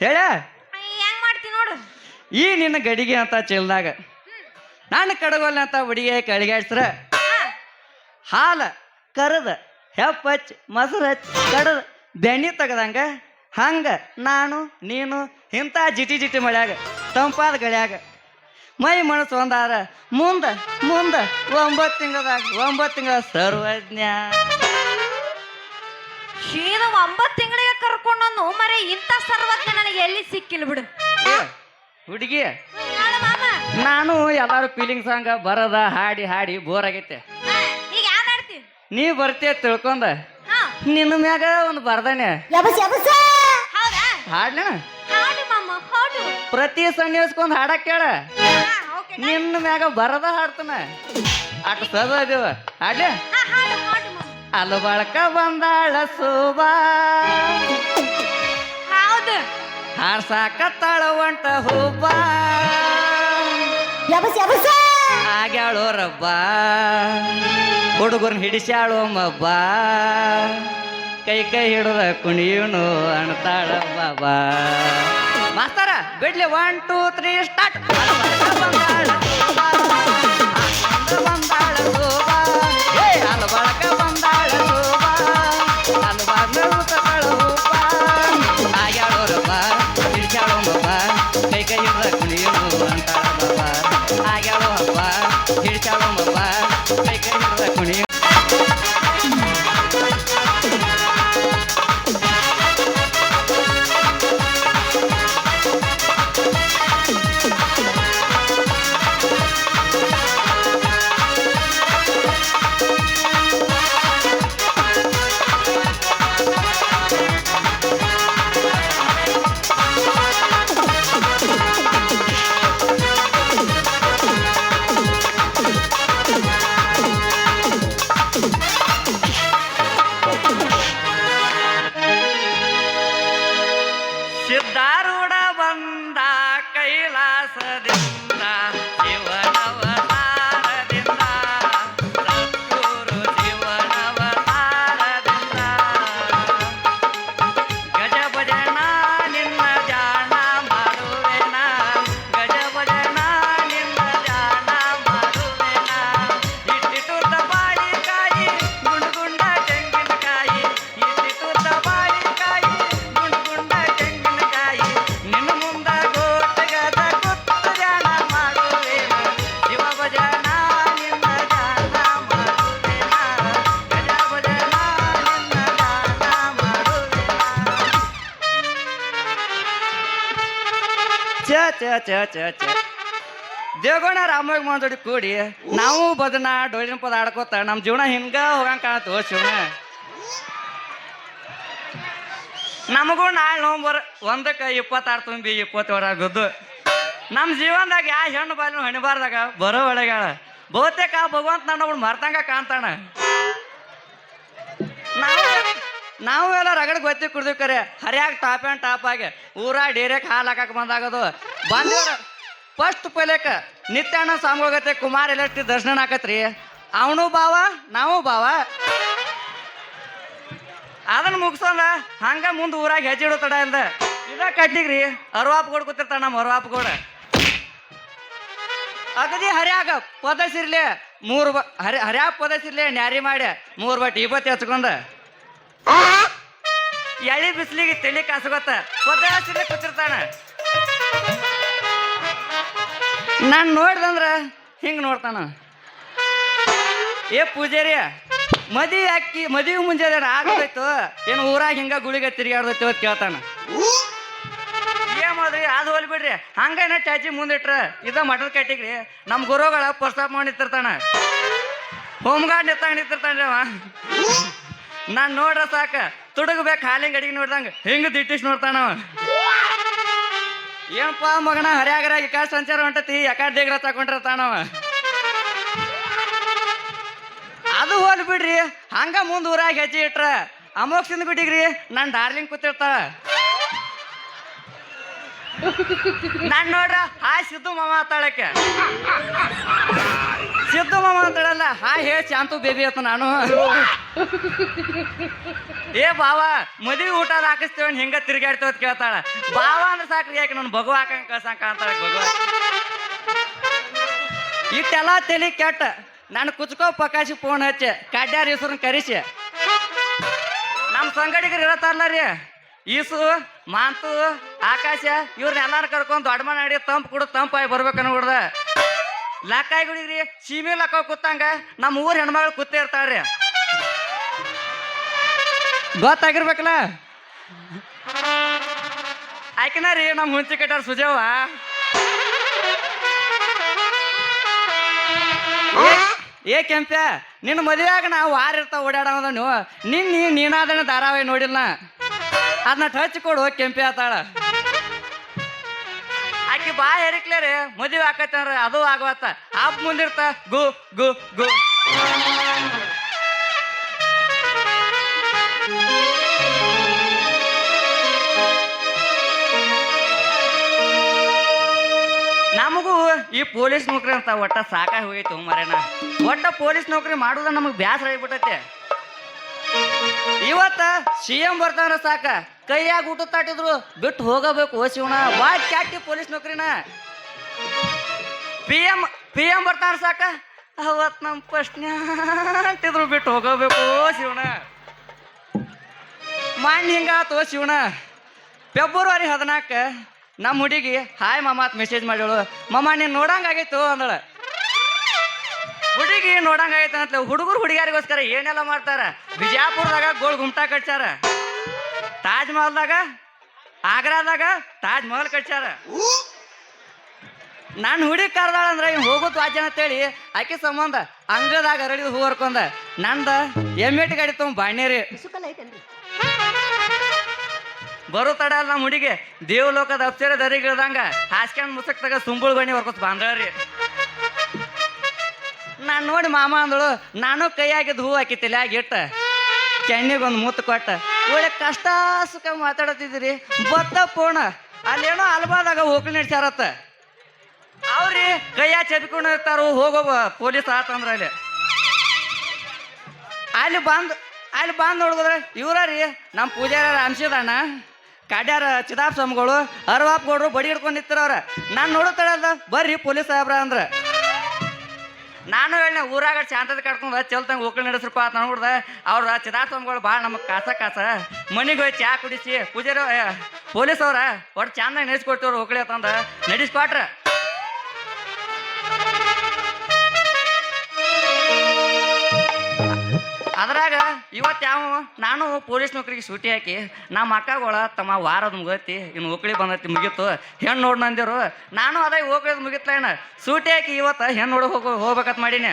ಹೇಳ ಹೆಂಗ್ ಮಾಡ್ತಿ ನೋಡು. ಈ ನಿನ್ನ ಗಡಿಗೆ ಅಂತ ಚೆಲ್ದಾಗ ನಾನು ಕಡಗೋಲ್ಲ ಅಂತ ಹುಡುಗಿ ಕಳಿಗಾಡ್ಸ್ರ ಹಾಲ ಕರದ ಹೆಪ್ಪ ಹಚ್ಚಿ ಮೊಸರು ಹಚ್ಚಿ ಕಡದ ಬೆಣ್ಣೆ ತೆಗದಂಗ ಹಂಗ ನಾನು ನೀನು ಇಂಥ ಜಿಟಿ ಜಿಟಿ ಮಳ್ಯಾಗ ತಂಪಾದ ಗಳ್ಯಾಗ ಮೈ ಮನಸ್ಸು ಒಂದಾರ ಮುಂದ ಮುಂದ 9 ತಿಂಗಳ ಸರ್ವಜ್ಞ ಶೀದ 9 ತಿಂಗಳಿಗೆ ಕರ್ಕೊಂಡು ಮರೆ ಇಂಥ ಸರ್ವಜ್ಞ ನನಗೆ ಎಲ್ಲಿ ಸಿಕ್ಕಿಲ್ಲ ಬಿಡು. ಹುಡುಗಿ ಹೇಳು ಮಾಮ. ನಾನು ಎಲ್ಲಾರು ಫೀಲಿಂಗ್ ಸಾಂಗ್ ಬರದ ಹಾಡಿ ಹಾಡಿ ಬೋರ್ ಆಗೈತೆ. ಈಗ ಯಾವ್ದು ಹಾಡ್ತಿ? ನೀ ಬರ್ತೀಯ ತಿಳ್ಕೊಂಡ ನಿನ್ನ ಮ್ಯಾಗ ಒಂದು ಬರ್ದಾನೆ ಹೌದಾ? ಹಾಡ್ನ ಹಾಡು ಮಾಮ ಹಾಡು. ಪ್ರತಿ ಸನ್ನಿವೇಶಕ್ಕೊಂದು ಹಾಡಕ್ ಕೇಳ ಓಕೆ. ನಿನ್ನ ಮ್ಯಾಗ ಬರದ ಹಾಡ್ತಾನ ಅಟ್ ಸದ ಅದೀವ ಹಾಡ್ಲಿ. ಹಾಡು ಹಾಡು ಮಾಮ. ಅಲ್ಲ ಬಳಕ ಬಂದಾಳ ಸೋಬಾ ಹೌದು. ಹಾಡ್ಸಾಕತ್ತಾಳ ಒಂಟ ಹೂಬ ಆಗ್ಯಾಳೋ ರಬ್ಬ ಹುಡುಗರ್ನ ಹಿಡಿಸ್ಯಾಳೋ ಮಬ್ಬ ಕೈ ಕೈ ಹಿಡಿದ ಕುಣಿಯುನು ಅಣ್ತಾಳ ಬಾಬಾ. ಮಾಸ್ತರ ಬಿಡ್ಲಿ 1 2 3 ಸ್ಟಾರ್ಟ್. ಬಂದಾಳ ಸೋಬಾ ಬಂದಾಳ ಸೋಬಾ ಅಲ್ಲ ಬಳಕ ಬಂದಾಳ ಸೋಬಾ ಅಲ್ಲ ಬಾಳ ಹೂಬ ಆಗ್ಯಾಳೋ ರಬ್ಬ ಹಿಡಿಸ್ಯಾಳೋ ಮಬ್ಬ ಕೈ ಕೈ ಹಿಡಿದ ಕುಣಿಯುನು ಅಂತಾಳ ಬಾಬಾ. ಆಗ್ಯಾಳೋ ಹಬ್ಬ ಹಿಡಿಸ್ಯಾಳೋ ಮಬ್ಬ ಕೈ ಕೈ ಹಿಡಿದ ಕುಣಿಯು. ಸಿದ್ಧಾರೂಢ ಬಂದ ಕೈಲಾಸದಿಂದ ಶಿವನವತಾರದಿಂದ ಸದ್ಗುರು ಶಿವನವತಾರದಿಂದ ಗಜ ಭಜನ ನಿನ್ನ ಜಾಣ ಮಾಡುವೆನ ಗಜ ಭಜನ ನಿನ್ನ ಜಾಣ ಮಾಡುವೆನ ಇಟ್ಟಿಟ್ಟು ಬಾಳಿಕಾಯಿ ಗುಂಡುಗುಂಡ ತೆಂಗಿನಕಾಯಿ ಇಟ್ಟಿಟ್ಟು ಬಾಳಿಕಾಯಿ ಗುಂಡುಗುಂಡ ತೆಂಗಿನಕಾಯಿ ನಿನ್ನ ಮುಂದ ಗೋಟಗದ ಕೊತ್ತ ಜಾಣ ಮಾಡುವೆನ ಶಿವ ಭಜನ ನಿನ್ನ ಜಾಣ ಮಾಡುವೆನ ಗಜ ಭಜನ ನಿನ್ನ ಜಾಣ ಮಾಡುವೆನ. ಚ ಚ ಚ ಚ ಚ ದೇವಗೋಣ ರಾಮೋಗಿ ಮಾತೋಡಿ ಕೂಡಿ ನಾವು ಬದನ ಡೊಳ್ಳಿನ ಪದ ಆಡ್ಕೋತ ನಮ್ಮ ಜೀವನ ಹಿಂಗ ಹೋಗಂಗ ಕಾಣತ್ತು ಶಿವನ. ನಮಗೂ ನಾಳೆ ನವಂಬರ್ 1ಕ್ಕೆ 26 ತುಂಬಿ 27 ಆಗೋದು. ನಮ್ಮ ಜೀವನದಾಗ ಯಾವ ಹೆಣ್ಣು ಬಾಲಿನ ಹಣಿಬಾರ್ದಾಗ ಬರೋ ಒಳಗಾಳ ಬಹುತೇಕ ಭಗವಂತ ನನ್ನ ಮರ್ತಂಗ ಕಾಣ್ತಾನ. ನಾವು ಎಲ್ಲ ರಗಡ ಗೊತ್ತಿ ಕುಡ್ದು ಕರೆ ಹರಿಯಾಗ ಟಾಪ್ ಆ್ಯಂಡ್ ಟಾಪ್ ಆಗಿ ಊರ ಡೇರ್ಯಾಗ ಹಾಲು ಹಾಕಕ್ಕೆ ಬಂದಾಗದು ಬಂದೇವ್ರ ಫಸ್ಟ್ ಪೈಲೇಕ ನಿತ್ಯಾಣ್ಣ ಸಾಮೋಗತ್ತೆ ಕುಮಾರ್ ಎಲೆಕ್ಟ್ರಿ ದರ್ಶನ ಹಾಕತ್ರಿ ಅವನು ಬಾವ ನಾವು ಬಾವ ಅದನ್ನ ಮುಗಿಸೋದ ಹಂಗ ಮುಂದೆ ಊರಾಗ ಹೆಜ್ಜೆ ಇಡೋ ತಡ ಇಲ್ದ ಇದ ಕಟ್ಟಿಗ್ರಿ ಅರ್ವಾಪ್ ಗೋಡ್ ಕೂತಿರ್ತಾನ ನಮ್ಮ ಅರ್ವಾಪ್ ಗೋಡ ಅಗದಿ ಹರಿಯಾಗ ಪದ ಸಿರ್ಲಿ 3 ಹರಿಯಾಗ ಪದ ಸಿರ್ಲಿ ನ್ಯಾರಿ ಮಾಡಿ 3 ಬಟ್ 20 ಹಚ್ಕೊಂಡ ಎಳಿ ಬಿಸಿಲಿಗೆ ತಲೆ ಕಾಸಗೊತ್ತ ಪದ ಸಿರ್ಲಿ ಕೂತಿರ್ತಾನ. ನಾನು ನೋಡ್ದಂದ್ರ ಹಿಂಗೆ ನೋಡ್ತಾನ. ಏ ಪೂಜಾರಿ ಮದುವೆ ಮುಂಜಾನೆ ಆಗೋಯ್ತು ಏನು ಊರಾಗ ಹಿಂಗ ಗುಳಿಗೆ ತಿರುಗಾಡ್ದೈತಿ ಅಂತ ಕೇಳ್ತಾನ. ಏನ್ ಮಾಡ್ರಿ ಅದು ಹೋಲ್ ಬಿಡ್ರಿ ಹಂಗೇನ ಚಾಚಿ ಮುಂದಿಟ್ರ ಇದ ಮಠದ ಕಟ್ಟಿಗ್ರಿ ನಮ್ಮ ಗುರುಗಳ ಪ್ರಸ್ತಾಪ ಮಾಡಿ ನಿಂತಿರ್ತಾನ. ಹೋಮ್ಗಾರ್ಡ್ ನಿಂತಿರ್ತಾನ್ರಿ ಅವ. ನಾನು ನೋಡ್ರ ಸಾಕ ತುಡುಗಬೇಕು ಹಾಲಿಂಗ್ ಅಡಿಗೆ ನೋಡ್ದಂಗ ಹಿಂಗ ದಿಟ್ಟಿಸ್ ನೋಡ್ತಾನವ. ಏನಪ್ಪ ಮಗನ ಹರಿಯಾಗರ ಈ ಕಾಲ ಸಂಚಾರ ಹೊಂಟತಿ ಯಾಕಾಡ್ ದೇಗ್ರ ತಗೊಂಡಿರ್ತಾನವ. ಅದು ಹೋಲ್ ಬಿಡ್ರಿ ಹಂಗ ಮುಂದ್ ಊರಾಗ ಹೆಜ್ಜೆ ಇಟ್ರ ಅಮೋಕ್ಷಿಂದ ಬಿಟ್ಟಿಗ್ರಿ ನನ್ನ ಡಾರ್ಲಿಂಗ್ ಕೂತಿರ್ತಾವ. ನಾನ್ ನೋಡ್ರ ಹಾಯ್ ಸಿದ್ದು ಮಾಮ ಆತಾಳಕ್ಕೆ ಸಿದ್ದು ಮಾಮ ಅಂತಾಳಲ್ಲ ಹಾಯ್ ಹೇ ಶಾಂತು ಬೇಬಿ ಅಂತ ನಾನು ಏ ಬಾವ ಮದುವೆ ಊಟ ಹಾಕಿಸ್ತೇವ ಹಿಂಗ ತಿರ್ಗಾಡ್ತೇವ ಕೇಳ್ತಾಳ. ಬಾವ ಅಂದ್ರೆ ಸಾಕ್ರಿ ಯಾಕೆ ನನ್ ಬಗು ಹಾಕಂಗ್ ಕಳ್ಸಂಕ ಅಂತಾಳ ಬಗು. ಇಟ್ಟೆಲ್ಲ ತಲೆ ಕೆಟ್ಟ ನಾನು ಕುಚ್ಕೋ ಪಕಾಶಿ ಫೋನ್ ಹಚ್ಚಿ ಕಡ್ಯಾರ ಹೆಸರನ್ನ ಕರೆಸಿ ನಮ್ಮ ಸಂಗಡಿಗರು ಇರತ್ತಾರಲ್ಲ ರೀ, ಈಸು ಮಾಂತು ಆಕಾಶ ಇವ್ರನ್ನೆಲ್ಲಾರು ಕರ್ಕೊಂಡು ದೊಡ್ಡ ಮನೆ ನಡಿ ತಂಪು ಕುಡು ತಂಪಾಗಿ ಬರ್ಬೇಕನ್ನ ಹುಡ್ದ ಲಕ್ಕಾಯಿ ಗುಡಿಗ್ರಿ ಸೀಮೆ ಲಕ್ಕ ಕೂತಂಗ ನಮ್ಮ ಊರ್ ಹೆಣ್ಮಗಳು ಕೂತೇ ಇರ್ತಾಳ್ರಿ. ಗೊತ್ತಾಗಿರ್ಬೇಕಲ್ಲ ಆಕಿನ ರೀ ನಮ್ಮ ಹುಂಚಿ ಕಟ್ಟಾರ ಸುಜವ್ವ. ಏ ಕೆಂಪ್ಯ ನಿನ್ನ ಮದುವೆಯಾಗ ನಾವು ವಾರ ಇರ್ತಾವ ಓಡಾಡೋದ ನೀವು ನೀನಾದನ ಧಾರಾವಾಹಿ ನೋಡಿಲ್ಲ ಅದನ್ನ ಟಚ್ ಕೊಡು ಕೆಂಪಿ ಆತಾಳ. ಆಕಿ ಬಾ ಹೇರಿಕ್ಲೇ ರೀ ಮದುವೆ ಆಕೈತಂದ್ರ ಅದು ಆಗವತ್ತ ಹಬ್ಬ ಮುಂದಿರ್ತ ಗು ಗು ಗು. ನಮಗೂ ಈ ಪೊಲೀಸ್ ನೌಕರಿ ಅಂತ ಒಟ್ಟ ಸಾಕಾಗಿ ಹೋಗೈತು ಮರೇನ. ಒಟ್ಟ ಪೊಲೀಸ್ ನೌಕರಿ ಮಾಡೋದ ನಮಗ್ ಬ್ಯಾಸರ ಆಗಿಬಿಟ್ಟೈತೆ. ಇವತ್ತ CM ಬರ್ತಾರ ಸಾಕ ಕೈಯಾಗ ಊಟ ತಾಟಿದ್ರು ಬಿಟ್ಟು ಹೋಗಬೇಕು ಶಿವಣ ಬಾ ಕ್ಯಾಟಿ ಪೊಲೀಸ್ ನೌಕರಿನ. PM ಬರ್ತಾರ ಸಾಕ ಅವತ್ ನಮ್ ಪ್ರಶ್ನೆ ಅಂತಿದ್ರು ಬಿಟ್ಟು ಹೋಗಬೇಕು ಶಿವಣ. ಮಾಡಿ ಹಿಂಗಾತು ಶಿವಣ. ಫೆಬ್ರವರಿ 14 ನಮ್ಮ ಹುಡುಗಿ ಹಾಯ್ ಮಾಮ ಅಂತ ಮೆಸೇಜ್ ಮಾಡ್ಯಾಳು. ಮಾಮ ನೀನು ನೋಡಂಗಾಗೈತು ಅಂದಳ. ಹುಡುಗಿ ನೋಡಂಗಾಗೈತೆ ಅಂತ ಹುಡುಗರು ಹುಡುಗಿಯಾರಿಗೋಸ್ಕರ ಏನೆಲ್ಲ ಮಾಡ್ತಾರ. ಬಿಜಾಪುರದಾಗ ಗೋಲ್ ಗುಮ್ಟಾ ಕಟ್ಸ್ಯಾರ, ತಾಜ್ ಮಹಲ್ದಾಗ ಆಗ್ರಾದಾಗ ತಾಜ್ ಮಹಲ್ ಕಟ್ಸ್ಯಾರ. ನಾನು ಹುಡುಗಿ ಕರ್ದಾಳ ಅಂದ್ರೆ ಇವ್ ಹೋಗುತ್ತ ವಾಜ್ಯ ಅಂತೇಳಿ ಆಕೆ ಸಂಬಂಧ ಅಂಗದಾಗ ಅರಳಿದ ಹೂ ಹರ್ಕೊಂಡ ನಂದ ಎಮ್ಮೆಟ್ ಗಾಡಿ ತುಂಬ ಬಾಣ್ಯರಿ ಬರೋ ತಡ ಅಲ್ಲ ನಮ್ಮ ಹುಡುಗಿ ದೇವಲೋಕದ ಅಪ್ಸರ ದರಿಗಿಳ್ದಂಗ ಹಾಸ್ಕ್ಯಾಂಡ್ ಮುಸಕ್ತಾಗ ಸುಂಬುಳ ಬಣ್ಣಿ ಹೊರ್ಕೊತ ಬಾಂದ್ರಿ. ನಾನು ನೋಡಿ ಮಾಮ ಅಂದಳು. ನಾನು ಕೈಯಾಗಿದ್ದು ಹೂ ಹಾಕಿ ತಲೆಯಾಗಿ ಇಟ್ಟ ಕೆಣ್ಣಿಗೊಂದು ಮುತ್ತು ಕೊಟ್ಟ ಒಳ್ಳೆ ಕಷ್ಟ ಸುಖ ಮಾತಾಡತ್ತಿದ್ದೀರಿ ಬತ್ತ ಪೋಣ ಅಲ್ಲೇನೋ ಅಲ್ಬಾದಾಗ ಹೋಗ್ಲಿ ನಡ್ಸ್ಯಾರತ್ತ. ಅವ್ರಿ ಕೈಯಾಗ ಚೆಬ್ಕೊಂಡು ಇರ್ತಾರು ಹೋಗೋ ಪೊಲೀಸ್ ಆತಂದ್ರ ಅಲ್ಲಿ ಬಂದು ನೋಡಿದ್ರೆ ಇವ್ರ ರೀ ನಮ್ಮ ಪೂಜಾರ ಅಂಶದಣ್ಣ ಕಾಡ್ಯಾರ ಚಿದಾಪ್ ಸ್ವಾಮಿಗಳು ಅರ್ವಾಪ್ ಗೌಡ್ರು ಬಡಿ ಹಿಡ್ಕೊಂಡು ನಿಂತಿರವ್ರ. ನಾನು ನೋಡುತ್ತಾಳಲ್ಲ ಬರ್ರಿ ಪೊಲೀಸ್ ಸಾಹೇಬ್ರ ಅಂದ್ರ. ನಾನು ಹೇಳ ಊರಾಗ ಶಾಂತದ ಕಟ್ಕೊಂಡು ಚಲ್ತಂಗೆ ಹೋಗ್ಲಿ ನಡೆಸ್ರಪ್ಪ ಅಂತ ನೋಡ್ದ. ಅವ್ರ ಚಿದಾಪ್ ಸ್ವಾಮಿಗಳು ಭಾಳ ನಮಗೆ ಕಾಸ ಮನೆಗೆ ಹೋಗಿ ಚಾ ಕುಡಿಸಿ ಪೂಜಾರ ಪೊಲೀಸ್ ಅವ್ರ ಒಟ್ಟು ಚಂದಾಗ ನಡೆಸ್ಕೊಡ್ತವ್ರು ಹೋಗ್ಲಿ ಅಂತಂದ ನಡೆಸ್ಕೊಟ್ರ. ಅದ್ರಾಗ ಇವತ್ತು ನಾನು ಪೊಲೀಸ್ ನೌಕರಿಗೆ ಸೂಟಿ ಹಾಕಿ ನಮ್ಮ ಅಕ್ಕಗಳ ತಮ್ಮ ವಾರದ ಮುಗತಿ ಇನ್ನು ಓಕಳಿ ಬಂದೈತಿ ಮುಗೀತು ಹೆಣ್ಣು ನೋಡಿ ನಂದಿರು. ನಾನು ಅದೇ ಓಕಳಿದ್ ಮುಗಿತ್ಲ ಏನ ಸೂಟಿ ಹಾಕಿ ಇವತ್ತು ಹೆಣ್ಣು ನೋಡಿ ಹೋಗ್ಬೇಕಂತ ಮಾಡೀನಿ.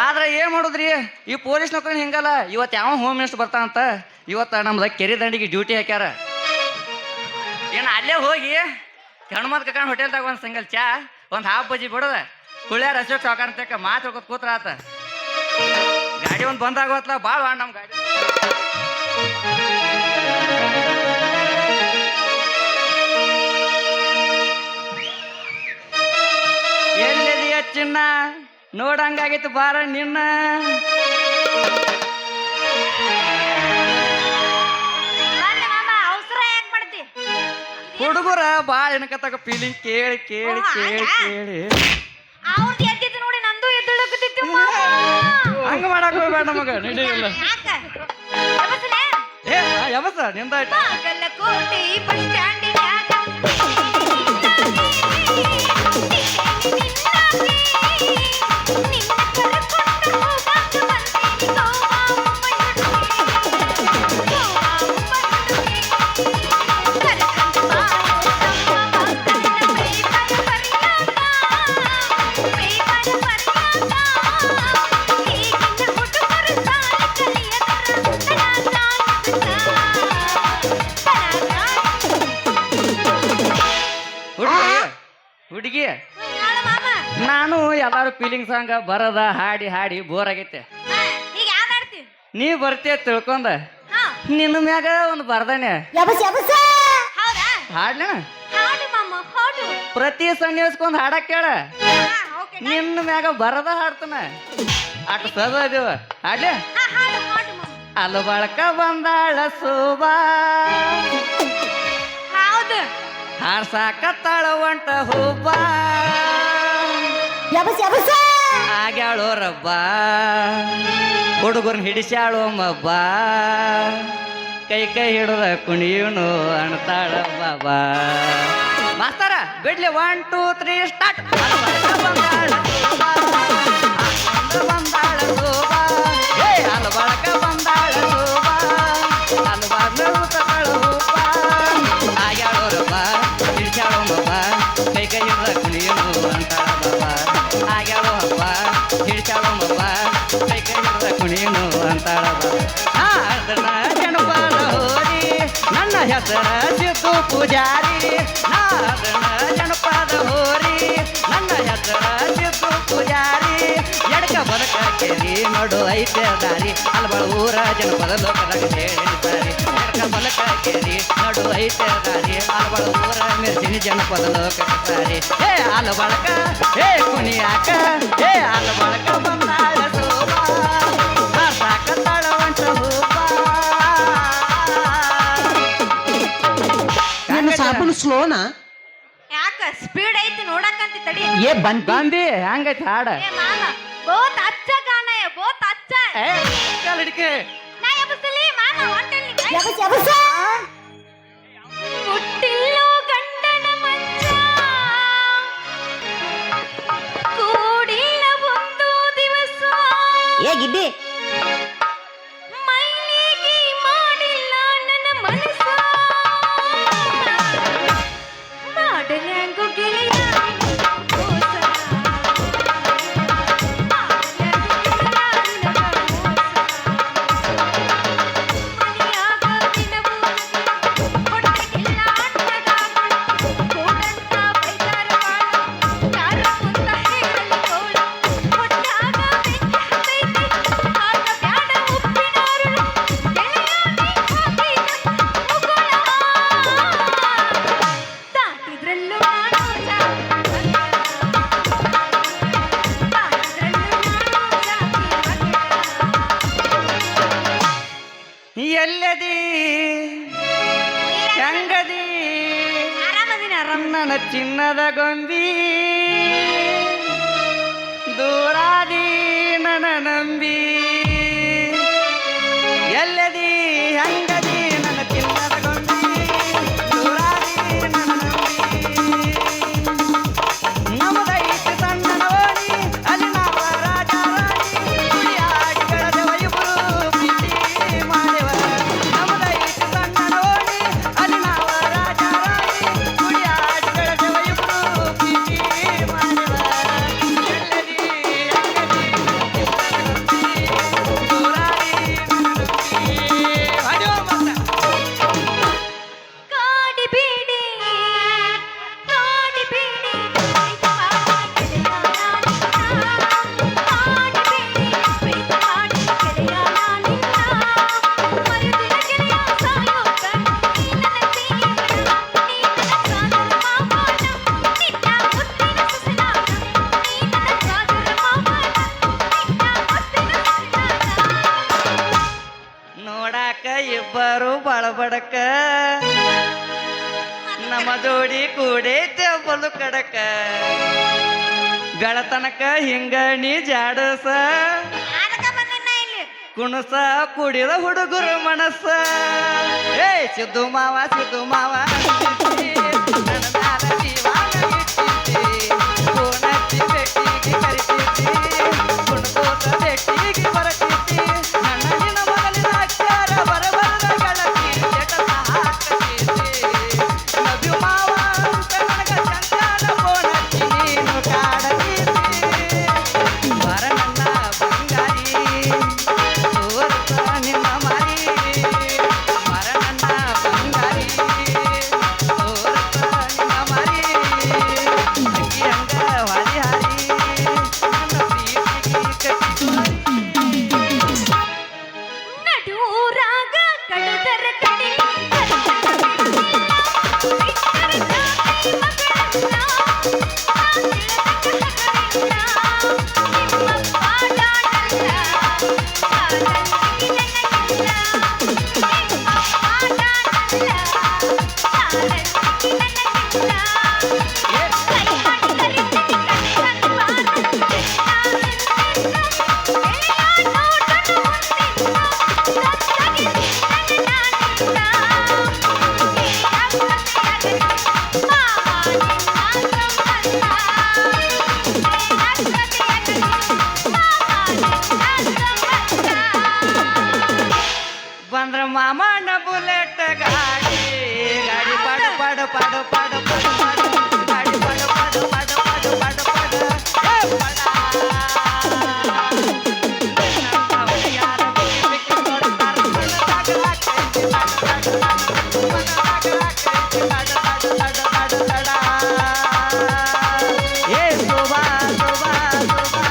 ಆದ್ರೆ ಏನ್ ಮಾಡುದ್ರಿ ಈ ಪೊಲೀಸ್ ನೌಕರಿ ಹಿಂಗಲ್ಲ. ಇವತ್ತು ಹೋಮ್ ಮಿನಿಸ್ಟರ್ ಬರ್ತಾನಂತ ಇವತ್ತು ನಮ್ದು ಕೆರೆ ದಂಡಿಗೆ ಡ್ಯೂಟಿ ಹಾಕ್ಯಾರ. ಏನು ಅಲ್ಲೇ ಹೋಗಿ ಹೆಣ್ಮದ್ ಕರ್ಕೊಂಡು ಹೋಟೆಲ್ದಾಗ ಒಂದು ಸಿಂಗಲ್ ಚಾ ಒಂದು ಹಾಫ್ ಬಜ್ಜಿ ಬಿಡೋದ ಕುಳ್ಯಾರ ಅಶೋಕ್ ಸಾವುಕಾರ ಅಂತ ಮಾತು ಹೇಳ್ಕೊತ ಕೂತ್ರ ಆತ. ಗಾಡಿ ಒಂದು ಬಂದಾಗತ್ಲ ಭಾಳ ನಮ್ಮ ಗಾಡಿ ಎಲ್ಲಿದೆಯ ಚಿನ್ನ ನೋಡಂಗಾಗಿತ್ತು ಬಾರ ನಿನ್ನ. ಹುಡುಗರ ಭಾಳ ಏನಕತ್ತಾಗ ಫೀಲಿಂಗ್ ಕೇಳಿ ಕೇಳಿ ಕೇಳಿ ಕೇಳಿ ನೋಡಿ ನಂದು ಎದ್ದಳಕತ್ತಿತ್ತು. ಹಂಗ ಮಾಡಕ್ ಹೋಗ್ಬೇಡ ನಮಗ ನಡೀಲ್ಲ. ಏ ಯಾವಸ ನಿಂದಾಯ್ತು ಕೋಟೆ ಬಸ್ ಸ್ಟ್ಯಾಂಡಿನ್ಯಾಗ ಹುಡುಗಿ ನಾನು ಎಲ್ಲಾರು ಫೀಲಿಂಗ್ ಸಾಂಗ್ ಬರದ ಹಾಡಿ ಹಾಡಿ ಬೋರ್ ಆಗೈತೆ. ನೀ ಬರ್ತೀಯ ತಿಳ್ಕೊಂಡ ನಿನ್ನ ಮ್ಯಾಗ ಒಂದು ಬರ್ದಾನೆ ಹಾಡ್ಲ ಪ್ರತಿ ಸನ್ನಿಸ್ಕೊಂಡ್ ಹಾಡಕ್ ಕೇಳ ನಿನ್ನ ಮ್ಯಾಗ ಬರದ ಹಾಡ್ತಾನ ಅಟ್ ಸದ ಅದೀವ ಹಾಡ್ಲಿ. ಅಲು ಬಳಕ ಬಂದಾಳ ಸೋಬಾ ಹೌದು ಹಾಡ್ಸಾಕತ್ತಾಳ ಒಂಟ ಹೂಬ ಆಗ್ಯಾಳೋ ರಬ್ಬ ಹುಡುಗರ್ನ ಹಿಡಿಸ್ಯಾಳೋ ಮಬ್ಬ ಕೈ ಕೈ ಹಿಡಿದ ಕುಣಿಯುನು ಅಣ್ತಾಳ ಬಾಬಾ ಮಾಸ್ತರ ಬಿಡ್ಲಿ 1 2 3 ಸ್ಟಾರ್ಟ್ ಬಂದಾಳ ಸೋಬಾ ಏ ಅಲು ಬಳಕ ಬಂದಾಳ ಸೋಬಾ ಅಲು ಬಾಗ್ಲು ತಗಳ ಹೂಬ ಆಗ್ಯಾಳೋ ರಬ್ಬ ಹಿಡಿಸ್ಯಾಳೋ ಮಬ್ಬ ಕೈ ಕೈ ಹಿಡಿದ ಕುಣಿಯುನು ಅಂತಾಳ ಬಾಬಾ ಆಗ್ಯಾಳೋ ಹಬ್ಬ ಹಿಡಿಸ್ಯಾಳೋ ಮಬ್ಬ ಕೈ ಕೈ ಹಿಡಿದ ಕುಣಿಯುನು ಅಂತಾಳ ಬಾಬಾ ಜನಪದ ಹೋರಿ ನನ್ನ ಹೆಸರ ಸಿದ್ದು ಪೂಜಾರಿ ನಾದನ ಜನಪದ ಹೋರಿ ನನ್ನ ಹೆಸರ ಸಿದ್ದು ಪೂಜಾರಿ ಎಡಕ ಬಲಕ ಕೇರಿ ನೋಡು ಐತೆ ದಾರಿ ಅಲ್ಬಳ ಊರ ಜನಪದ ಲೋಕದಾಗ ಹೇಳಿದ್ದಾರೆ ಎಡಕ ಬಲಕ ಕೇರಿ ನೋಡು ಐತೆ ದಾರಿ ಅಲ್ಬಳ ಊರ ಮಿರ್ಚಿನಿ ಜನಪದ ಲೋಕದಾರಿ ಹೇ ಅಲ ಬಳಕ ಹೇ ಕುಣಿಯಾಕ ಹೇ ಅಲ ಬಳಕ ಬಂದಾಳ ಸೋಬಾ ಸಾಕತ್ತಾಳ ಒಂಟ ಹೂಬ ಸಾಬೂನು ಸ್ಲೋನಾ ಯಾಕ ಸ್ಪೀಡ್ ಐತಿ ನೋಡಕಂತಿ ತಡಿ ಏ ಬಂದಿ ಹಂಗೈತಿ ಹಾಡ ಏ ಮಾಮ ಬಹುತ್ ಅಚ್ಚ ಗಾನ है बहुत अच्छा है ಹಿಡಿಕೆ ನಾ ಎಬ್ಸಲಿ ಮಾಮ ಹೊಂಟಲ್ಲಿ ಹುಟ್ಟಿಲ್ಲೋ ಗಂಡನ ಮಂಚ ಕೂಡಿಲ್ಲ ಒಂದು ದಿವಸ ಏ ಗಿಡ್ಡಿ ಮೈಲಿಗೆ ಮಾಡಿಲ್ಲ ನನ್ನ ಮನಸ್ಸ ಮಾಡಲ್ಯಾಂಗು ಗೆಳೆಯ ಎಲ್ಲದಿ ಹೆಂಗದಿ ಆರಾಮದಿನ ಆರಾಮ ನನ್ನ ಚಿನ್ನದ ಗೊಂಬಿ ದೂರಾದಿ ನನ್ನ ನಂಬಿ ಎಲ್ಲದಿ ಹೆಂಗದಿ ನನ್ನ ಚಿನ್ನದ ಗೊಂಬಿ ದೂರಾದಿ ನನ್ನ ನಂಬಿ ನಮದೈತಿ ಸಣ್ಣ ನೋಡಿ ಅಲ್ಲಿ ನಾವ ರಾಜ ರಾಣಿ ಕುಡಿಯಾಡಿ ಬೆಳೆದವ ಇಬ್ರು ಪ್ರೀತಿ ಮಾಡುವ ನಮದೈತಿ ಸಣ್ಣ ನೋಡಿ ಅಲ್ಲಿ ನಾವ ರಾಜ ರಾಣಿ ಕುಡಿಯಾಡಿ ಬೆಳೆದವ ಇಬ್ರು ಪ್ರೀತಿ ಮಾಡುವ ಎಲ್ಲದಿ ಹೆಂಗದಿ ದೂರಾದಿ ಹೊಡೆಯೋ ಮತ್ತ ಕಾಡಿ ಬೇಡಿ ನೋಡಾಕ ಇಬ್ಬರು ಬಳಬಡಕ ನಮ್ಮ ಜೋಡಿ ಕೂಡೈತೆ ಬಲು ಕಡಕ ಗಳತನಕ ಹಿಂಗ ನೀ ಜಾಡಸ ಕುಣಸ ಕುಡಿದ ಹುಡುಗರು ಮನಸ್ಸ ಏ ಸಿದ್ದು ಮಾವ ಅಂತಿದ್ದಿ, ನನ್ನ ಮ್ಯಾಲ ಜೀವಾನ ಇಟ್ಟಿದ್ದಿ. ಕೋನಚ್ಚಿ ಬೆಟ್ಟಿಗೆ ಕರಿತಿದ್ದಿ, ಕುಣ್ಕೋತ ಬೆಟ್ಟಿಗೆ ಬರತಿದ್ದಿ. ನನ್ನ ನಿನ್ನ ಮೊದಲಿನ ಅಕ್ಷರ ಬರಬರದ ಗೆಳತಿ ಜಟಸ ಹಾಕತಿದ್ದಿ. ನಬಿ ಮಾವ ಅಂತ ನನಗ ಚಂದನ ಕೋನಚ್ಚಿ ನೀನು ಕಾಡತಿದ್ದಿ. ಬರ ನನ್ನ ಬಂಗಾರಿ ತೋರ್ಸ ನಿನ್ನ ಮಾರಿ, ಮರ ನನ್ನ ಬಂಗಾರಿ ಬಂದ್ರ ಮಾಮನ ಬುಲೆಟ್ ಗಾಡಿ ಗಾಡಿ ಪಾಡು ಪಾಡು ಪಾಡು ಪಾಡು ಪಾಡು ಪಾಡು ಗಾಡಿ ಪಾಡು ಪಾಡು ಪಾಡು ಪಾಡು ಪಾಡು ಪಾಡು ಏ ಪಡ. ಯಾರ ಬಿಕ್ಕಿ ಬಿಕ್ಕಿ ನೋಡ್ತಾರ ಮನದಾಗ ಹಾಕೈತಿ ತಡ ತಡ ತಡ. ಮನದಾಗ ಹಾಕೈತಿ ತಡ ತಡ ತಡ ತಡ ತಡ. ಏ ಶೋಭಾ ಶೋಭಾ ಶೋಭಾ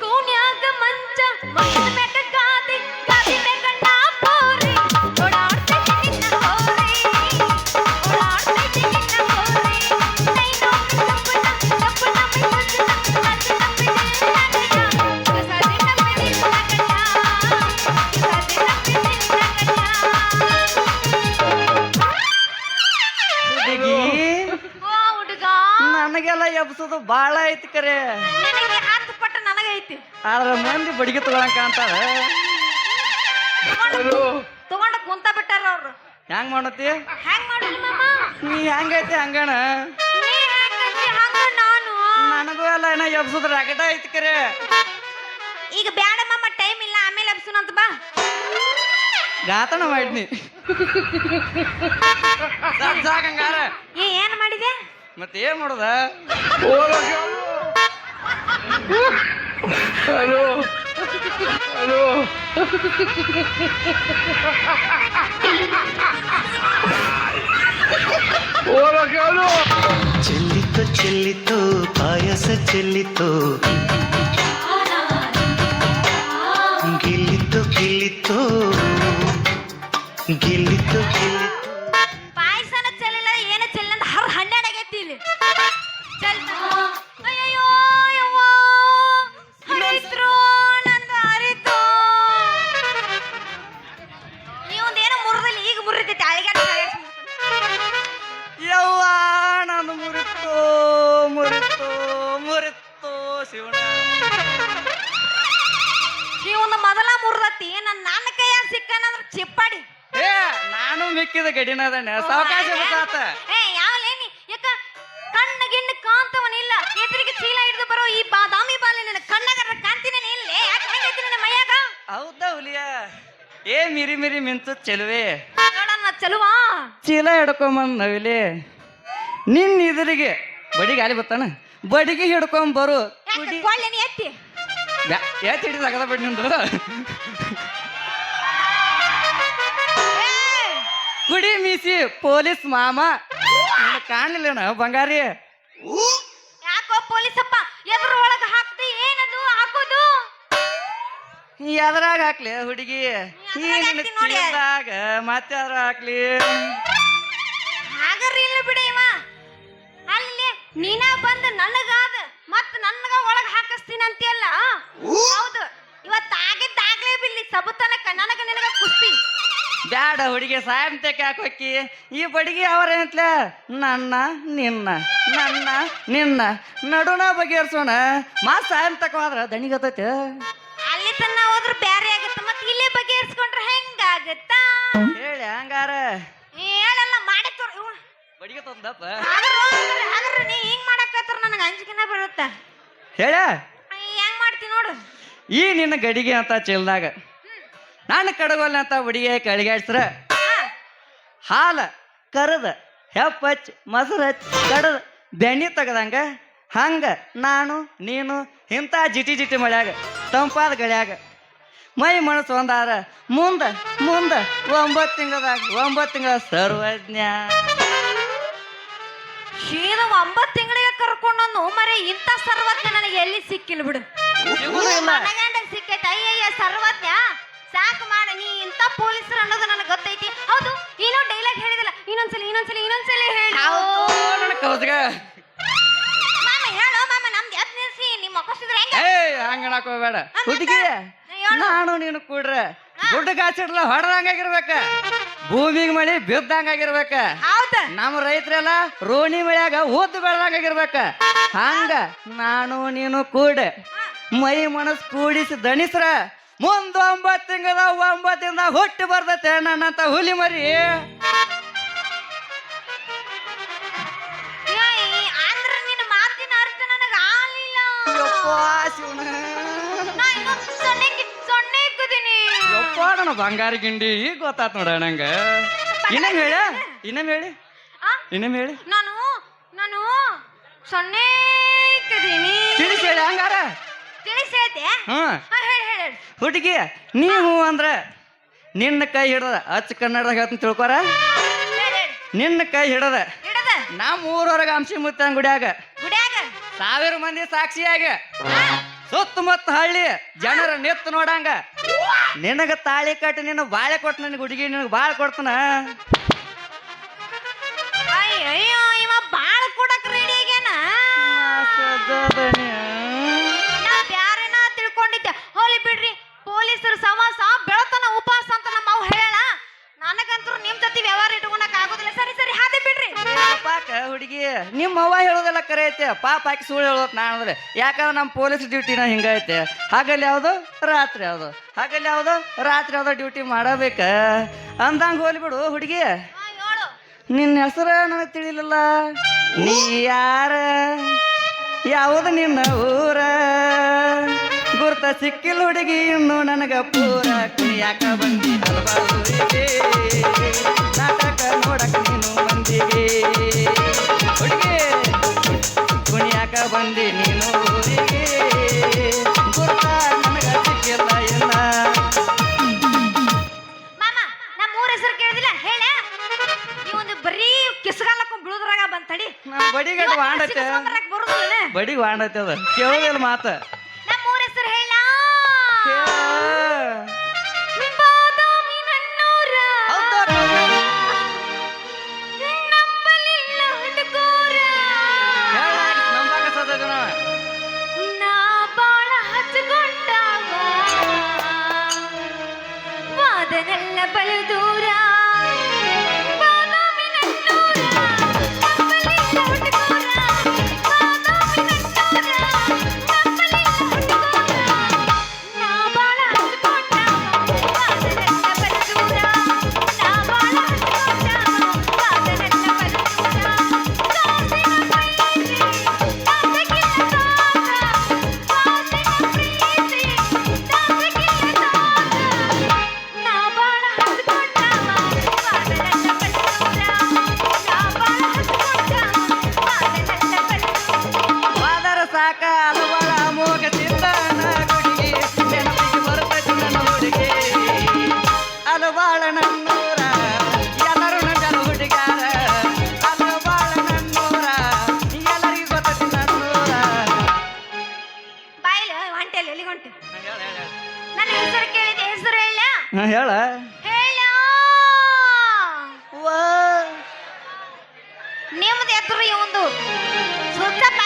ಕೂನ್ಯಾಗ ಮಂಚ ಮಂಚದ ಮ್ಯಾಗ ಗಾದಿ ಗಾದಿ ಮ್ಯಾಗ ನಾ ಪೋರಿ ಓಡಾಡ್ತೈತಿ ನಿನ್ನ ಹೋರಿ ಓಡಾಡ್ತೈತಿ ನಿನ್ನ ಹೋರಿ ನೈನೋ ತಪ್ಪನ ತಪ್ಪನ ಮೈ ಮುಚ್ಚನ ಅದು ತಪ್ಪಿದೆ ನನ್ನಯ್ಯ ಕಸಾದಿ ತಪ್ಪಿದೆ ನನ್ನಯ್ಯ ಕಸಾದಿ ತಪ್ಪಿದೆ ಹುಡುಗಿ ಓ ಹುಡುಗ ನನಗೆಲ್ಲ ಎಬ್ಸೋದು ಬಾಳ ಐತಿ ಕರೆ ನನಗೆ 10 ಪಟ್ಟು ನನಗೈತಿ ಆದ್ರ ಮಂದಿ ಬಡಿಗೆ ತಗೊಳಕ ಅಂತಾರ. ತಗೊಂಡ ಕುಂತ ಬಿಟ್ಟಾರ ಅವ್ರು ಹೆಂಗ್ ಮಾಡತಿ ಹೆಂಗ್ ಮಾಡಿಲ್ಲ ಮಾಮ ನೀ ಹೆಂಗೈತಿ ಹಂಗಣ ನೀ ಹೆಂಗೈತಿ ಹಂಗ ನಾನು ನನಗೂ ಎಲ್ಲ ಏನ ಎಬ್ಸೋದು ರಗಡ ಐತಿ ಕರೆ. ಈಗ ಬ್ಯಾಡ ಮಾಮ ಟೈಮ್ ಇಲ್ಲ ಆಮೇಲೆ ಅಬ್ಸುನಂತ ಬಾ ಗಾತನ ಮಾಡಿನಿ ಸಾಕಂಗಾರ ಏನ್ ಮಾಡಿದೆ ಮತ್ತೆ ಏನ್ ಮಾಡೋದ. ಚೆಲ್ಲಿತು ಚೆಲ್ಲಿತು ಪಾಯಸ ಚೆಲ್ಲಿತು ಗಿಲ್ಲಿತು ಗಿಲ್ಲಿತು ಗಿಲ್ಲಿತು ಗಿಲ್ಲಿತು. ಪಾಯಸನ ಚೆಲ್ಲಿಲ್ಲ ಏನ ಚೆಲ್ಲಿಲ್ಲ ಅಂತ ಹರ್ 12 ಆಗೈತಿ ಇಲ್ಲಿ ಅಯ್ಯೋ ಯವ್ವ ಹರಿತ್ರು ನಂದು ಹರಿತು ನೀವೊಂದೇನೋ ಮುರಿದಲ್ಲಿ ಈಗ ಮುರಿತೈತಿ ಅಳಿಗಾಡ ಯವ್ವ ನಾನು ಮುರಿತು ಮುರಿತು ಮುರಿತು ಶಿವನ. ನೀವೊಂದು ಮೊದಲ ಮುರಿದತಿ ನನ್ನ ಕೈಯಾಗ ಸಿಕ್ಕನಂದ್ರ ಚಿಪ್ಪಾಡಿ ಏ ನಾನು ಮಿಕ್ಕಿದ ಗಡಿನದಣ್ಣ ಸಾವಕಾಶ ಬಸಾತ. ಏ ಯಾವಲೇನಿ ಯಾಕ ಕಣ್ಣ ಗಿಣ್ಣ ಕಾಂತವನಿಲ್ಲ ಎದುರಿಗೆ ಚೀಲ ಹಿಡಿದು ಬರೋ ಈ ಬಾದಾಮಿ ಬಾಲಿನ ಕಣ್ಣಾಗ ಕಾಂತಿನೇ ಇಲ್ಲೇ ಯಾಕೆ ಹೆಂಗೈತಿ ನಿನ್ನ ಮೈಯಾಗ ಹೌದಾ ಹುಲಿಯ ಏ ಮಿರಿ ಮಿರಿ ಮಿಂಚು ಚೆಲುವೆ ನೋಡಣ್ಣ ಚಲುವಾ ಚೀಲ ಹಿಡ್ಕೊಂಬಂದ್ ನವಿಲೆ ನಿನ್ನ ಇದ್ರಿಗೆ ಬಡಿಗೆ ಆಲಿ ಬತ್ತಾನ ಬಡಿಗೆ ಹಿಡ್ಕೊಂಡ್ ಬರು ಯಾಕೆ ಕೊಳ್ಳೇನಿ ಎತ್ತಿ ಯಾತ್ ಹಿಡಿದು ಆಗದ ಬಿಡ್ ನಿಂದು ಕುಡಿ ಮೀಸಿ ಪೊಲೀಸ್ ಮಾಮ ನಿನ್ನ ಕಾಣಲಿಲ್ಲಣ ಬಂಗಾರಿ. ಯಾಕೋ ಪೊಲೀಸಪ್ಪ ಎದ್ರ ಒಳಗ ಹಾಕ್ತಿ ಏನದು ಹಾಕೋದು ಎದ್ರಾಗ ಹಾಕ್ಲಿ ಹುಡುಗಿ ಈ ನಿನ್ನ ಹಾಕ್ತಿ ನೋಡಿ. ಚೀಲದಾಗ ಮತ್ತೆ ಅದ್ರ ಹಾಕ್ಲಿ. ಹಾಗರ ಇಲ್ಲ ಬಿಡಿ ಇವ ಅಲ್ಲಿ ನೀನ ಬಂದು ನನಗಾದ ಮತ್ ನನಗ ಒಳಗ ಹಾಕಿಸ್ತೀನಿ ಅಂತೀಯಲ್ಲ ಹೌದು ಇವತ್ತು ಆಗಿದ್ದಾಗ್ಲೇ ಬಿಲ್ಲಿ ಸಬತನಕ ನನಗ ನಿನಗ ಕುಸ್ತಿ ಬ್ಯಾಡ ಹುಡುಗಿ ಸಾಯಂತಕ್ಕೆ ಹಾಕೋಕಿ ಈ ಬಡಿಗೆ ಅವರೇನತ್ಲ ನನ್ನ ನಿನ್ನ ನನ್ನ ನಿನ್ನ ನಡುನ ಬಗೆಹರಿಸೋಣ ಮಾತ್ ಸಾಯಂತಕ ಹೋದ್ರ ದಣಿಗತೈತೆ. ಅಲ್ಲಿ ತನ್ನ ಹೋದ್ರ ಬ್ಯಾರೆ ಆಗತ್ತ ಮತ್ ಇಲ್ಲೇ ಬಗೆಹರಿಸ್ಕೊಂಡ್ರೆ ಹೆಂಗಾಗತ್ತ ಹೇಳಿ ಹಂಗಾರ ಹೇಳಲ್ಲ ಮಾಡಿ ತೋರ್ ಬಡಿಗೆ ತಂದಪ್ಪ ಆದ್ರ ನೀ ಹಿಂಗ್ ಮಾಡಕತ್ರ ನನಗೆ ಅಂಜಿಕೆನ ಬೀಳುತ್ತ ಹೇಳ ಹೆಂಗ್ ಮಾಡ್ತಿ ನೋಡು ಈ ನಿನ್ನ ಗಡಿಗೆ ಅಂತ ಚೆಲ್ದಾಗ ನಾನು ಕಡಗೋಲ್ಲ ಅಂತ ಹುಡುಗಿ ಕಳಿಗಾಡ್ಸ್ರ ಹಾಲ ಕರದ ಹೆಪ್ಪಚ್ಚ ಮೊಸರು ಹಚ್ಚಿ ಕಡದ ಬೆಣ್ಣೆ ತೆಗದಂಗ ಹಂಗ ನಾನು ನೀನು ಇಂಥ ಜಿಟಿ ಜಿಟಿ ಮಳ್ಯಾಗ ತಂಪಾದ ಗಳಿಯಾಗ ಮೈ ಮನಸ್ಸು ಒಂದಾರ ಮುಂದ ಮುಂದ 9 ತಿಂಗಳ ಸರ್ವಜ್ಞ. ಶೀದ 9 ತಿಂಗಳಿಗೆ ಕರ್ಕೊಂಡು ಮರೆ ಇಂಥ ಸರ್ವಜ್ಞ ನನಗೆ ಎಲ್ಲಿ ಸಿಕ್ಕಿಲ್ಲ ಬಿಡು ಮನಗಂಡ ಸಿಕ್ಕೈತೆ ಅಯ್ಯಯ್ಯ ಸರ್ವಜ್ಞ ಸಾಕು ಮಾಡ ನೀ ಇಂಥ ಪೊಲೀಸರು ಅನ್ನೋದು ನನಗೆ ಗೊತ್ತೈತಿ ಹೌದು ಏನೋ ಡೈಲಾಗ್ ಹೇಳಿದಲ್ಲ ಇನ್ನೊಂದ್ಸಲಿ ಹೇಳು ನನ್ನ ಕೌಸ್ಗ ಮಾಮ ಹೇಳೋ ಮಾಮ ನಮ್ದು ಎದ್ ನಿಲ್ಸಿ ನಿಮ್ಮ ಹಂಗಣಕ್ ಹೋಗ್ಬೇಡ ಹುಡುಗಿ ನಾನು ನೀನು ಕೂಡ್ರ ಗುಡ್ಡ ಗಾಚಿಡ್ಲ ಹೊಡೆದಂಗಾಗಿರ್ಬೇಕ ಭೂಮಿಗೆ ಮಳಿ ಬಿದ್ದಂಗಾಗಿರ್ಬೇಕ ಹೌದ ನಮ್ಮ ರೈತರೆಲ್ಲ ರೋಣಿ ಮಳ್ಯಾಗ ಊದ್ದು ಬೆಳ್ದಂಗಾಗಿರ್ಬೇಕ ಹಂಗ ನಾನು ನೀನು ಕೂಡ ಮೈ ಮನಸ್ ಕೂಡಿಸಿ ದಣಿಸ್ರ ಮುಂದ್ 9 ತಿಂಗಳ 9 ದಿನದಾಗ ಹುಟ್ಟಿ ಬರ್ತೈತೆ ನನ್ನಂತ ಹುಲಿ ಮರಿ ಅಂದ್ರ ನಿನ್ನ ಮಾತಿನ ಅರ್ಥ ನನಗ ಆಲಿಲ್ಲ ಯಪ್ಪಾ ಶಿವನ ನಾ ಇನ್ನು ಸೊನ್ನೆ ಇಕ್ಕದೀನಿ ಯಪ್ಪ ನನ್ನ ಬಂಗಾರ ಗಿಂಡಿ ಈಗ ಗೊತ್ತಾತ್ ನೋಡ ನಂಗ ಇನ್ನೇಮ್ ಹೇಳ ಇನ್ನೇಮ್ ಹೇಳಿ ಇನ್ನೇಮ್ ಹೇಳಿ ನಾನು ಸೊನ್ನೆ ಇಕ್ಕದೀನಿ ತಿಳಿಸಿ ಹೇಳಿ ಹಂಗಾರ ತಿಳಿಸಿ ಹೇಳ್ದೆ ಹೇಳಿ ಹುಡುಗಿ ನೀವು ಅಂದ್ರ ನಿನ್ನ ಕೈ ಹಿಡದ ಅಚ್ಚ ಕನ್ನಡದಾಗ ಹೇಳ್ತೀನಿ ತಿಳ್ಕೊರ ನಿನ್ನ ಕೈ ಹಿಡದ ಇಡದ ನಮ್ಮ ಊರವರೆಗ ಅಂಶಿ ಮುತ್ತನ ಗುಡ್ಯಾಗ ಗುಡ್ಯಾಗ 1000 ಮಂದಿ ಸಾಕ್ಷಿಯಾಗ ಸುತ್ತಮುತ್ತ ಹಳ್ಳಿ ಜನರ ನಿತ್ತು ನೋಡಂಗ ನಿನಗ ತಾಳಿ ಕಟ್ಟಿ ನಿನ್ನ ಬಾಳೆ ಕೊಟ್ಟು ನನಗೆ ಹುಡುಗಿ ನಿನಗೆ ಬಾಳ ಕೊಡ್ತಾನ ಅಯ್ಯೋ ಇವ ಬಾಳ ಕೊಡಕ್ ರೆಡಿ ಆಗ್ಯಾನ ನಾ ಬ್ಯಾರೇನ ತಿಳ್ಕೊಂಡಿದ್ದೆ ಹೋಲಿ ಬಿಡ್ರಿ ಪೊಲೀಸರು ಸವಾಸ ಬೆಳತನ ಉಪವಾಸ ಅಂತ ನಮ್ಮ ಅವ್ ಹೇಳಲ್ಲ ನನಗಂತೂ ನಿಮ್ ಜೊತೆ ವ್ಯವಹಾರ ಇಟ್ಕೊಳಕ್ ಆಗೋದಿಲ್ಲ ಸರಿ ಹಾದೆ ಬಿಡ್ರಿ ಪಾಕ ಹುಡುಗಿ ನಿಮ್ಮ ಅವ್ವ ಹೇಳೋದೆಲ್ಲ ಕರೆ ಐತೆ ಪಾಪ ಹಾಕಿ ಸುಳ್ಳು ಹೇಳೋದು ನಾನು ಅಂದ್ರೆ ಯಾಕಂದ್ರೆ ನಮ್ಮ ಪೊಲೀಸ್ ಡ್ಯೂಟಿನ ಹಿಂಗೈತೆ ಹಗಲ್ ಯಾವ್ದು ರಾತ್ರಿ ಯಾವ್ದು ಹಗಲ್ ಯಾವ್ದು ರಾತ್ರಿ ಯಾವ್ದು ಡ್ಯೂಟಿ ಮಾಡಬೇಕ ಅಂದಂಗ ಹೋಲಿ ಬಿಡು ಹುಡುಗಿ ಹೇಳು ನಿನ್ನ ಹೆಸರ ನನಗೆ ತಿಳಿಲಿಲ್ಲ ನೀ ಯಾರ ಯಾವುದು ನಿನ್ನ ಊರ ಗುರ್ತ ಸಿಕ್ಕಿಲ್ಲ ಹುಡುಗಿ ಇನ್ನು ನನಗ ಪೂರ ಕುಣಿಯಾಕ ಬಂದಿ ಅಲ್ವಾ ಊರಿಗೆ ನಾಟಕ ನೋಡಕ ನೀನು ಬಂದಿಗೆ ಹುಡುಗಿ ಕುಣಿಯಾಕ ಬಂದಿ ನೀನು ಊರಿಗೆ ಗುರ್ತ ನನಗ ಸಿಕ್ಕಿಲ್ಲ ಇಲ್ಲ ಮಾಮ ನಮ್ಮ ಊರ ಹೆಸರು ಕೇಳಿದಿಲ್ಲ ಹೇಳ ಈ ಒಂದು ಬರೀ ಕಿಸ್ಗಾಲಕ್ಕೊಂಡ್ ಬೀಳುದ್ರಾಗ ಬಂತಡಿ ನಮ್ಮ ಬಡಿಗಟ್ಟು ವಾಂಡತ್ತೆ ಬರುದಿಲ್ಲ ಬಡಿಗೆ ವಾಂಡತ್ತೆ ಅದ ಕೇಳೋದಿಲ್ಲ ಮಾತ ನಮ್ಮ ಊರ ಹೆಸರು ಹೇಳ ವಾದನೆಲ್ಲ ಬಲು ದೂರ ಸಾಕ ಅಲವಾಳ ಮೋಗ ಚಿಂತನ ಗುಡಿಗೆ ನೆನಪಿಗೆ ಬರ್ತೈತಿ ನನ್ನ ಹುಡುಗಿ ಅಲವಾಳ ನನ್ನೂರ ಎಲ್ಲರೂ ನನ್ನ ಹುಡುಗಾರ ಅಲವಾಳ ನನ್ನೂರ ಎಲ್ಲರಿಗೂ ಗೊತ್ತೈತಿ ನನ್ನೂರ ಬಾಯಿಲ ಹೊಂಟೆಲ್ಲ ಎಲ್ಲಿ ಹೊಂಟೆ ನನ್ನ ಹೆಸರು ಕೇಳಿದೆ ಹೆಸರು ಹೇಳ ಹೇಳ ಹೇಳ ನಿಮ್ದು ಎದುರು ಇವಂದು ಸುತ್ತಪ್ಪ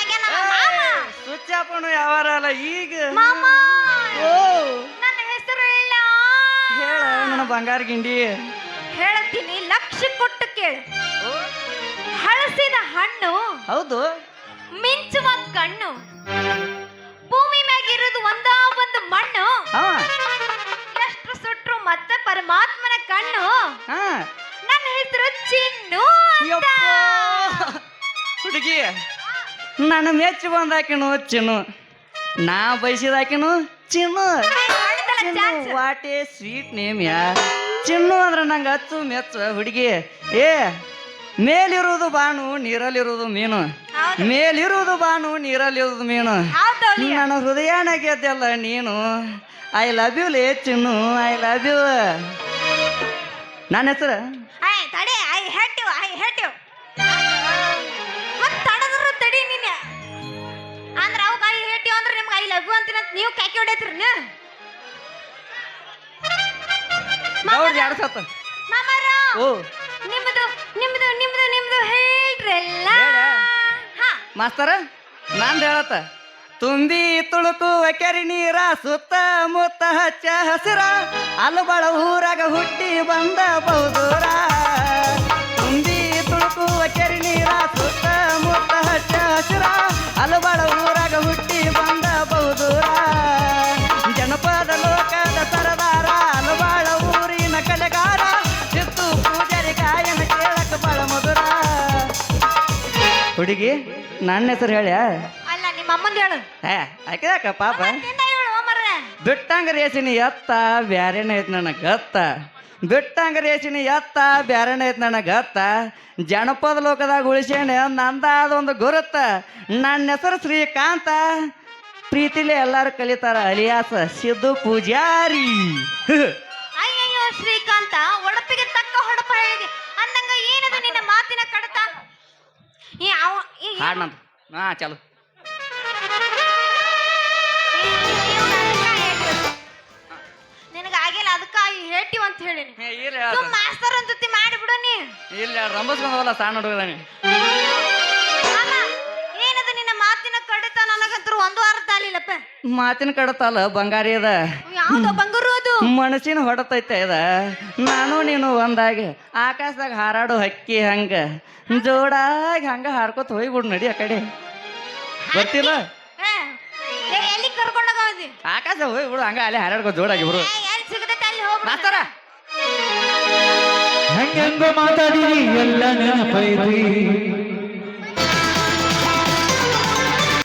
ಸುಚ್ಚಾಪನು ಯಾವಾರ ಅಲ್ಲ ಈಗ ಮಾಮ ಓ ನನ್ನ ಹೆಸರು ಹೇಳ ಹೇಳ ನನ್ನ ಬಂಗಾರ ಗಿಂಡಿ ಹೇಳ್ತೀನಿ ಲಕ್ಷ ಕೊಟ್ಟು ಕೇಳು ಹಳಸಿದ ಹಣ್ಣು ಹೌದು ಮಿಂಚುವ ಕಣ್ಣು ಭೂಮಿ ಮ್ಯಾಗಿರೋದು ಒಂದು ಮಣ್ಣು ಎಷ್ಟು ಸುಟ್ರು ಮತ್ತೆ ಪರಮಾತ್ಮನ ಕಣ್ಣು ನನ್ನ ಹೆಸರು ಚಿನ್ನು ಅಂತ. ಹುಡುಗಿ ನನ್ನ ಮೆಚ್ಚು ಬಂದಾಕಿನು ಚಿನ್ನು ನಾ ಬಯಸಿದಾಕಿನು ಚಿನ್ನು ವಾಟ್ ಎ ಸ್ವೀಟ್ ನೇಮ್ ಯಾ ಚಿನ್ನು ಅಂದ್ರೆ ನಂಗೆ ಹಚ್ಚು ಮೆಚ್ಚು ಹುಡುಗಿ ಏ ಮೇಲಿರುವುದು ಬಾನು ನೀರಲ್ಲಿರುವುದು ಮೀನು ಮೇಲಿರುವುದು ಬಾನು ನೀರಲ್ಲಿರುವುದು ಮೀನು ನನ್ನ ಹೃದಯನ ಗೆದ್ದಲ್ಲ ನೀನು ಐ ಲವ್ ಯು ಲೇ ಚಿನ್ನು ಐ ಲವ್ ಯು ನನ್ನ ಹೆಸರು ಅಂದ್ರ ಅವ್ ಕೈ ಹೇಟಿ ಅಂದ್ರೆ ನಿಮ್ಗೆ ಐ ಲವ್ ಯು ಅಂತೀನ ನೀವು ಕ್ಯಾಕಿ ಹೊಡೈತ್ರಿ ಮಾಮಾರ ಓ ನಿಮ್ದು ನಿಮ್ದು ನಿಮ್ದು ನಿಮ್ದು ಹೇಳ್ರಲ್ಲ ಮಾಸ್ತರ ನಂದು ಹೇಳತ್ತ ತುಂಬಿ ತುಳುಕುವ ಕೆರಿ ನೀರ ಸುತ್ತ ಮುತ್ತ ಹಚ್ಚ ಹಸಿರ ಅಲಬಳ ಊರಾಗ ಹುಟ್ಟಿ ಬಂದ ಬಹುದೂರ ತುಂಬಿ ತುಳುಕುವ ಕೆರಿ ನೀರ ಸುತ್ತ ಮುತ್ತ ಹಚ್ಚ ಹಸಿರ ಅಲಬಳ ಊರಾಗ ಹುಟ್ಟಿ ಬಂದ ಬಹುದೂರ ಜನಪದ ಲೋಕದ ಸರದಾರ ಅಲಬಾಳ ಊರಿನ ಕಲೆಗಾರ ಚಿತ್ತು ಪೂಜಾರಿ ಗಾಯನ ಕೇಳಕ ಬಳ ಮಧುರ. ಹುಡುಗಿ ನನ್ನ ಹೆಸರು ಹೇಳ್ಯಾ? ಅಲ್ಲ ನಿಮ್ಮ ಅಮ್ಮಂದು ಹೇಳು. ಯಾಕೆ ಪಾಪ ಮತ್ತಿಂದ ಹೇಳು ಮರ್ರೆ. ಬಿಟ್ಟಂಗ ರೇಸಿನಿ ಎತ್ತ ಬ್ಯಾರೇನ ಐತ್ ನನ್ನ ಗತ್ತ ಬಿಟ್ಟಂಗ ರೇಸಿನಿ ಎತ್ತ ಬ್ಯಾರೇನ ಐತ್ ನನ್ನ ಗತ್ತ ಜನಪದ ಲೋಕದಾಗ ಉಳಿಸೇನೆ ನಂದಾದ ಒಂದು ಗುರುತ. ನನ್ನ ಹೆಸರು ಶ್ರೀಕಾಂತ, ಪ್ರೀತಿಲಿ ಎಲ್ಲಾರು ಕಲಿತಾರ ಅಲಿಯಾಸ ಸಿದ್ದು ಪೂಜಾರಿ. ಅಯ್ಯಯ್ಯೋ ಶ್ರೀಕಾಂತ, ಒಡಪಿಗೆ ತಕ್ಕ ಹೊಡಪ ಹೇಳಿದೆ ಅಂದಂಗ ಏನದು ನಿನ್ನ ಮಾತಿನ ಕಡತ? ಹಾಡ್ ನಮ್ದು ಚಲೋ. ನಿನಗಾಗಿಲ್ಲ ಅದಕ್ಕ ಹೇಳ್ತೀವಿ ಅಂತ ಹೇಳಿನಿ. ಇಲ್ಲ ಮಾಸ್ತರ್ ಜೊತೆ ಮಾಡಿಬಿಡು ನೀ. ಇಲ್ಲ ರಂಬಸ್ಕೊಂಡವಲ್ಲ ಸಣ್ಣ ಹುಡುಗದಾನೆ. ಅಲ್ಲ, ಏನದು ನಿನ್ನ ಮಾತಿನ ಕಡತ? ನನಗಂತೂ ಒಂದು ಅರ್ಥ ಆಗ್ಲಿಲ್ಲಪ್ಪ. ಮಾತಿನ ಕಡತಲ್ಲ ಬಂಗಾರಿ ಅದ, ಯಾವ್ದೋ ಬಂಗಾರು ಅದು. ಮನಸ್ಸಿನ ಹೊಡತೈತೆ ಅದ. ನಾನು ನೀನು ಒಂದಾಗಿ ಆಕಾಶದಾಗ ಹಾರಾಡು ಹಕ್ಕಿ ಹಂಗ ಜೋಡಾಗಿ ಹಂಗ ಹಾರ್ಕೋತ ಹೋಗ್ಬಿಡು. ನಡಿ ಆ ಕಡೆ ಬರ್ತಿಲ್ಲ. ಎಲ್ಲಿ ಕರ್ಕೊಂಡೋಗಿ ಆಕಾಶ ಹೋಗ್ಬಿಡು ಹಂಗ ಅಲ್ಲಿ ಹಾರಾಡ್ಕೋ ಜೋಡಾಗಿ ಬಿಡು. ಎಲ್ಲಿ ಸಿಗತೈತೆ ಅಲ್ಲಿ ಹೋಗ್ಬಿಡು. ಮಾಸ್ತರ ಹೆಂಗೆಂಗ ಮಾತಾಡಿರಿ ಎಲ್ಲ ನೆನಪೈತಿ